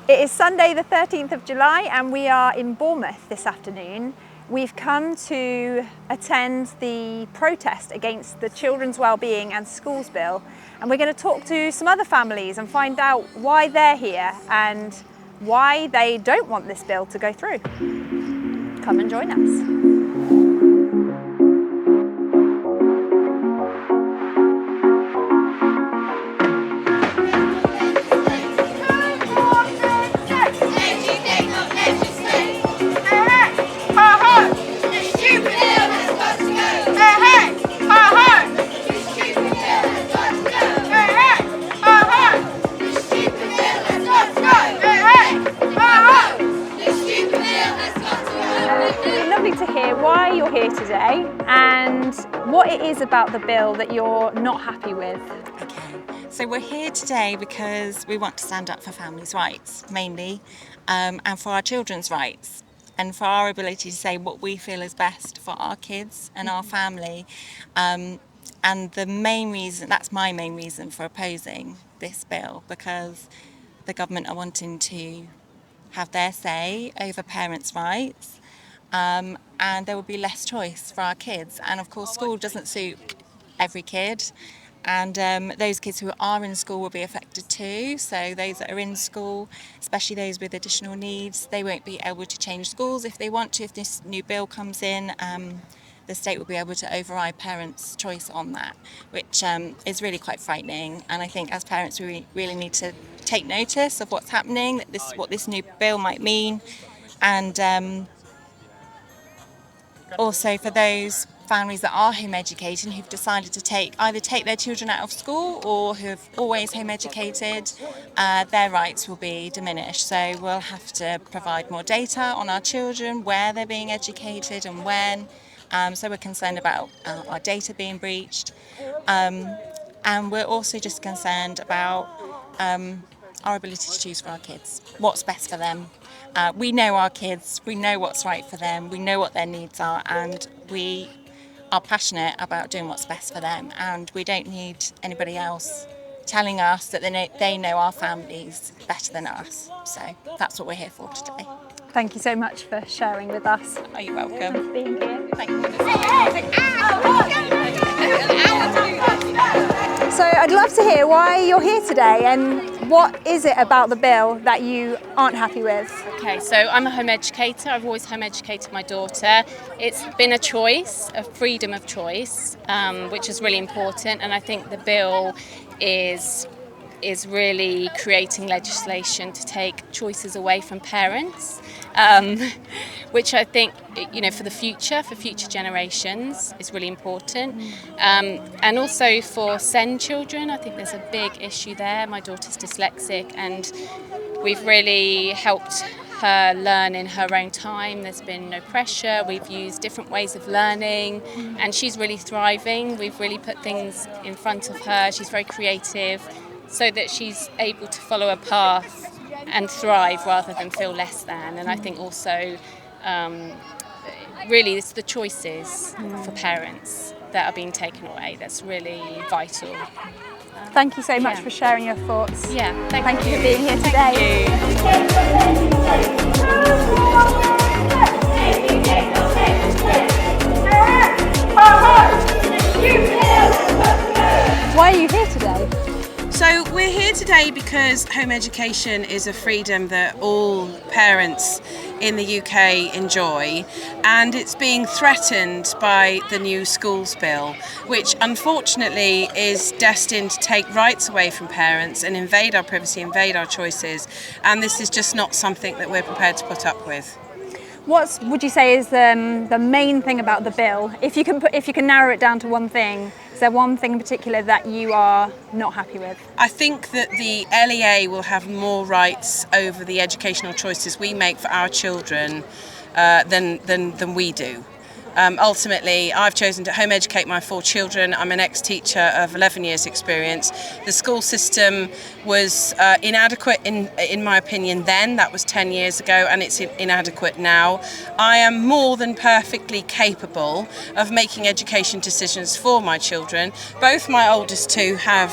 It is Sunday the 13th of July and we are in Bournemouth this afternoon. We've come to attend the protest against the Children's Wellbeing and Schools Bill, and we're going to talk to some other families and find out why they're here and why they don't want this bill to go through. Come and join us. To hear why you're here today and what it is about the bill that you're not happy with. Okay, so we're here today because we want to stand up for families' rights mainly, and for our children's rights, and for our ability to say what we feel is best for our kids and our family. And the main reason, that's my main reason for opposing this bill, because the government are wanting to have their say over parents' rights. And there will be less choice for our kids, and of course school doesn't suit every kid, and those kids who are in school will be affected too. So those that are in school, especially those with additional needs, they won't be able to change schools if they want to. If this new bill comes in, the state will be able to override parents' choice on that, which is really quite frightening. And I think as parents we really need to take notice of what's happening, what this new bill might mean, and also for those families that are home educated who've decided to either take their children out of school or who've always home educated, their rights will be diminished. So we'll have to provide more data on our children, where they're being educated and when. So we're concerned about our data being breached. And we're also just concerned about our ability to choose for our kids, what's best for them. We know our kids, we know what's right for them, we know what their needs are, and we are passionate about doing what's best for them, and we don't need anybody else telling us that they know our families better than us. So that's what we're here for today. Thank you so much for sharing with us. Are you welcome? For being here. Thank you. So I'd love to hear why you're here today and what is it about the bill that you aren't happy with? Okay, so I'm a home educator. I've always home educated my daughter. It's been a choice, a freedom of choice, which is really important, and I think the bill is really creating legislation to take choices away from parents, which I think, for the future, for future generations, is really important. And also for SEND children, I think there's a big issue there. My daughter's dyslexic, and we've really helped her learn in her own time. There's been no pressure. We've used different ways of learning, and she's really thriving. We've really put things in front of her. She's very creative, so that she's able to follow a path and thrive rather than feel less than. And I think also, really, it's the choices for parents that are being taken away that's really vital. Thank you so much for sharing your thoughts. Yeah, thank you for being here today. Why are you here today? So we're here today because home education is a freedom that all parents in the UK enjoy, and it's being threatened by the new schools bill, which unfortunately is destined to take rights away from parents and invade our privacy, invade our choices, and this is just not something that we're prepared to put up with. What would you say is the main thing about the bill? If you can narrow it down to one thing, is there one thing in particular that you are not happy with? I think that the LEA will have more rights over the educational choices we make for our children than we do. Ultimately, I've chosen to home educate my 4 children. I'm an ex-teacher of 11 years experience. The school system was inadequate in my opinion then, that was 10 years ago, and it's inadequate now. I am more than perfectly capable of making education decisions for my children. Both my oldest 2 have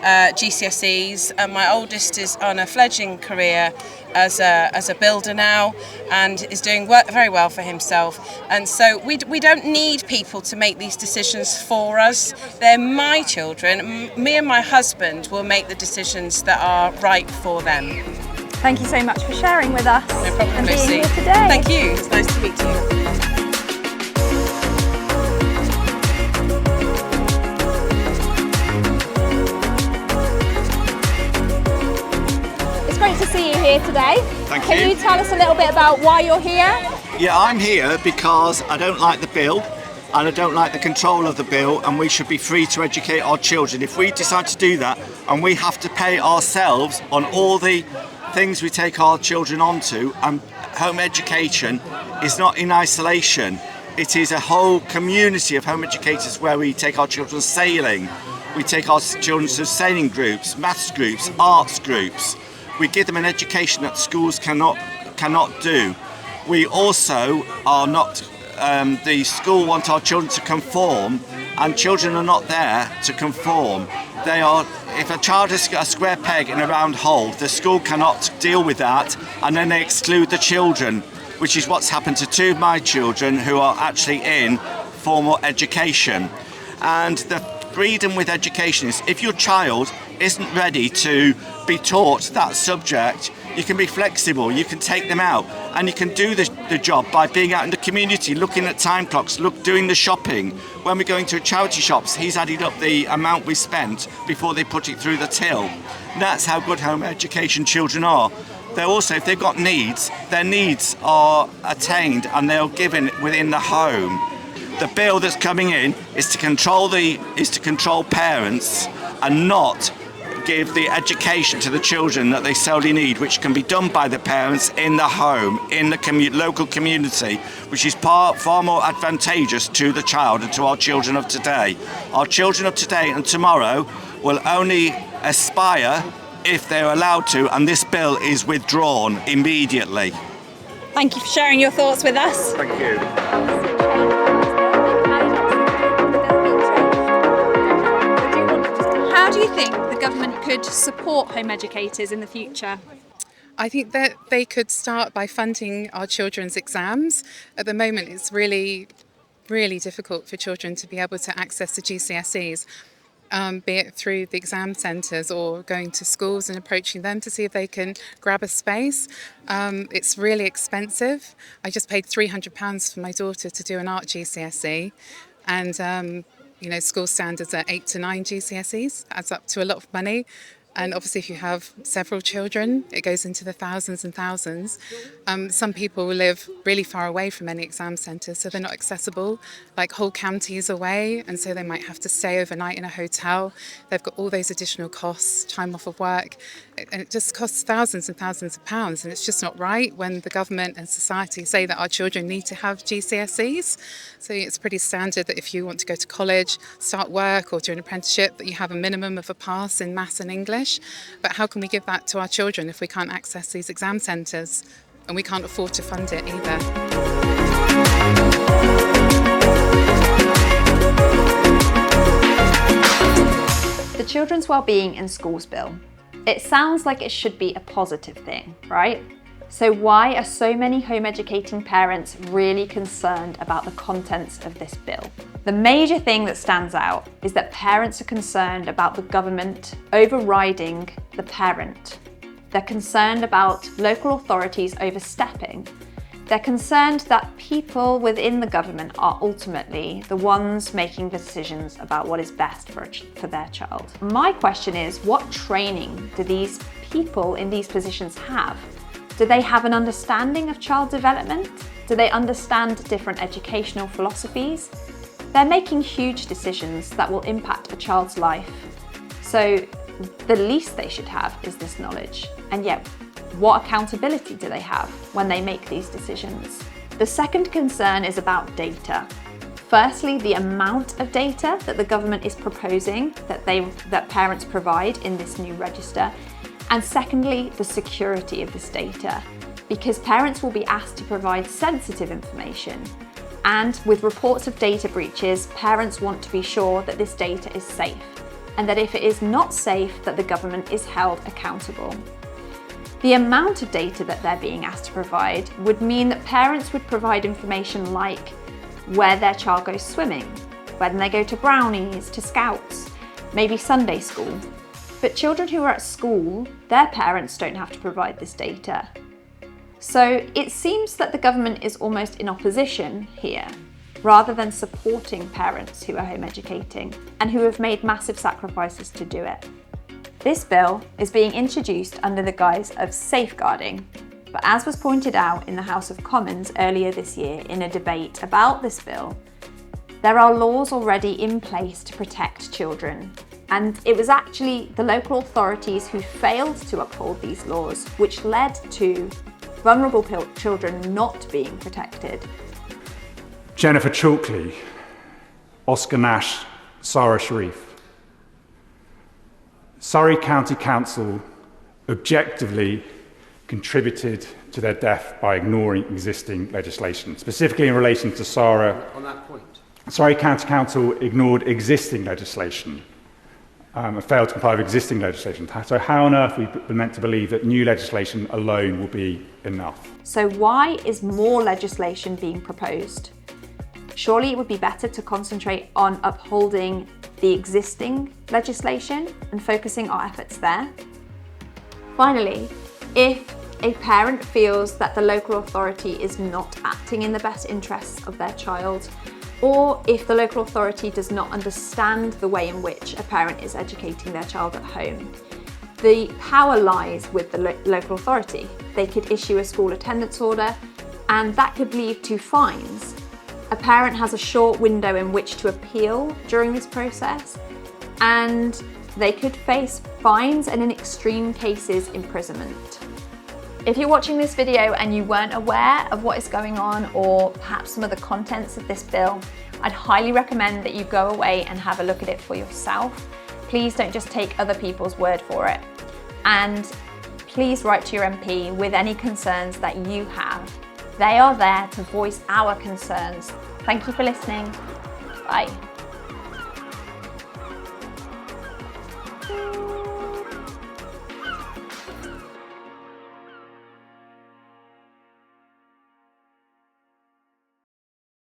GCSEs, and my oldest is on a fledgling career as a builder now and is doing very well for himself. And so we don't need people to make these decisions for us. They're my children. Me and my husband will make the decisions that are right for them. Thank you so much for sharing with us. No problem, and being Lucy. here today. Thank you. It's nice to meet you. It's great to see you here today. Thank you. Can you tell us a little bit about why you're here? Yeah, I'm here because I don't like the bill and I don't like the control of the bill, and we should be free to educate our children. If we decide to do that and we have to pay ourselves on all the things we take our children onto, and home education is not in isolation. It is a whole community of home educators where we take our children sailing, we take our children to sailing groups, maths groups, arts groups. We give them an education that schools cannot do. We also are not, the school want our children to conform, and children are not there to conform. They are, if a child has got a square peg in a round hole, the school cannot deal with that, and then they exclude the children, which is what's happened to 2 of my children who are actually in formal education. And the freedom with education is, if your child isn't ready to be taught that subject, you can be flexible, you can take them out, and you can do the job by being out in the community, looking at time clocks, doing the shopping. When we're going to charity shops, he's added up the amount we spent before they put it through the till. That's how good home education children are. They're also, if they've got needs, their needs are attained and they're given within the home. The bill that's coming in is to control parents and not give the education to the children that they solely need, which can be done by the parents in the home, in the local community, which is far more advantageous to the child and to our children of today. Our children of today and tomorrow will only aspire if they're allowed to, and this bill is withdrawn immediately. Thank you for sharing your thoughts with us. Thank you. How do you think the government could support home educators in the future? I think that they could start by funding our children's exams. At the moment, it's really difficult for children to be able to access the GCSEs, be it through the exam centres or going to schools and approaching them to see if they can grab a space. It's really expensive. I just paid £300 for my daughter to do an art GCSE, and school standards are 8 to 9 GCSEs. Adds up to a lot of money. And obviously, if you have several children, it goes into the thousands and thousands. Some people live really far away from any exam centres, so they're not accessible, like whole counties away, and so they might have to stay overnight in a hotel. They've got all those additional costs, time off of work, and it just costs thousands and thousands of pounds. And it's just not right when the government and society say that our children need to have GCSEs. So it's pretty standard that if you want to go to college, start work, or do an apprenticeship, that you have a minimum of a pass in maths and English. But how can we give that to our children if we can't access these exam centres, and we can't afford to fund it either? The Children's Wellbeing in Schools Bill. It sounds like it should be a positive thing, right? So why are so many home educating parents really concerned about the contents of this bill? The major thing that stands out is that parents are concerned about the government overriding the parent. They're concerned about local authorities overstepping. They're concerned that people within the government are ultimately the ones making the decisions about what is best for their child. My question is, what training do these people in these positions have? Do they have an understanding of child development? Do they understand different educational philosophies? They're making huge decisions that will impact a child's life. So the least they should have is this knowledge. And yet, what accountability do they have when they make these decisions? The second concern is about data. Firstly, the amount of data that the government is proposing that parents provide in this new register. And secondly, the security of this data, because parents will be asked to provide sensitive information. And with reports of data breaches, parents want to be sure that this data is safe, and that if it is not safe, that the government is held accountable. The amount of data that they're being asked to provide would mean that parents would provide information like where their child goes swimming, when they go to brownies, to scouts, maybe Sunday school. But children who are at school, their parents don't have to provide this data. So it seems that the government is almost in opposition here, rather than supporting parents who are home educating and who have made massive sacrifices to do it. This bill is being introduced under the guise of safeguarding, but as was pointed out in the House of Commons earlier this year in a debate about this bill, there are laws already in place to protect children, and it was actually the local authorities who failed to uphold these laws which led to vulnerable children not being protected. Jennifer Chalkley, Oscar Nash, Sarah Sharif. Surrey County Council objectively contributed to their death by ignoring existing legislation, specifically in relation to Sarah. On that point, Surrey County Council ignored existing legislation and failed to comply with existing legislation. So how on earth are we meant to believe that new legislation alone will be enough? So why is more legislation being proposed? Surely it would be better to concentrate on upholding the existing legislation and focusing our efforts there. Finally, if a parent feels that the local authority is not acting in the best interests of their child, or if the local authority does not understand the way in which a parent is educating their child at home, the power lies with the local authority. They could issue a school attendance order, and that could lead to fines. A parent has a short window in which to appeal during this process, and they could face fines and in extreme cases, imprisonment. If you're watching this video and you weren't aware of what is going on, or perhaps some of the contents of this bill, I'd highly recommend that you go away and have a look at it for yourself. Please don't just take other people's word for it. And please write to your MP with any concerns that you have. They are there to voice our concerns. Thank you for listening. Bye.